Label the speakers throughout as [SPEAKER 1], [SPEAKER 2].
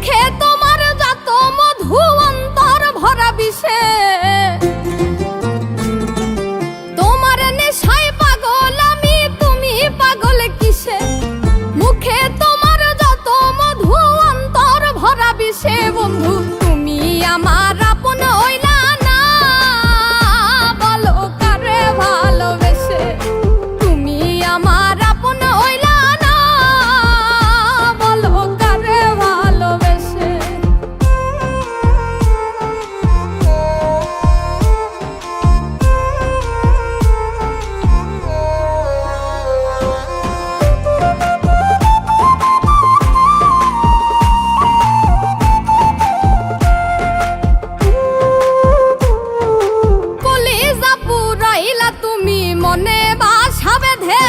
[SPEAKER 1] মুখে তোমার যত মধু অন্তর ভরা বিষে তোমার নেশায় পাগল আমি তুমি পাগল কিসে মুখে তোমার যত মধু অন্তর ভরা বিষে বন্ধু তুমি আমার আপন হইলা না বলো কারে ভালোবেসে তুমি আমার আপন হইলা না বলো কারে ভালোবেসে তুমি মনে বাসা বেঁধে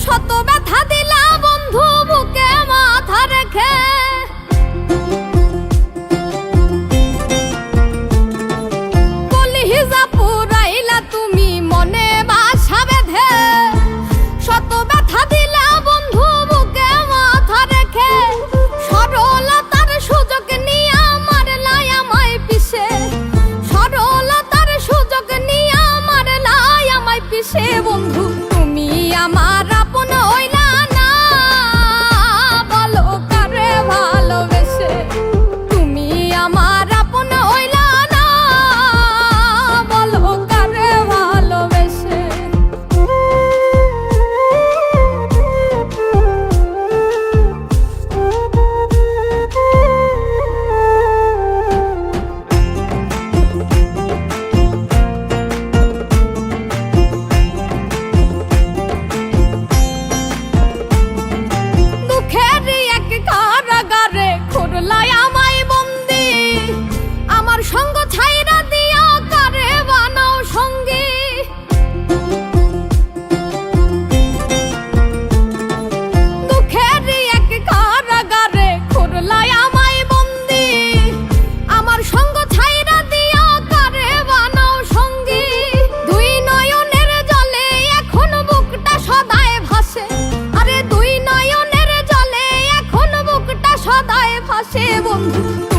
[SPEAKER 1] শত ব্যথা দিলা বন্ধু বুকে মাথা রেখে কলিজা পুরাইলা তুমি মনে বাসা বেঁধে শত ব্যথা দিলা বন্ধু বুকে মাথা রেখে সরলতার সুযোগ নিয়ে আমার লাই আমায় পিছে সরলতার সুযোগ নিয়ে পিছে বন্ধু তুমি আমার আপন হইলা না বলো কারে ভালোবেসে তুমি আমার আপন হইলা না বলো কারে ভালোবেসে সঙ্গ ছাইরা দিয়া কারে বানাও সঙ্গী দুঃখের এক কারাগারে খুরলাই আমায় বন্দি আমার সঙ্গ ছাইরা দিয়া কারে বানাও সঙ্গী দুই নয়নের জলে এখন বুকটা সদায় ভাসে আরে দুই নয়নের জলে এখন বুকটা সদায় ভাসে বন্ধু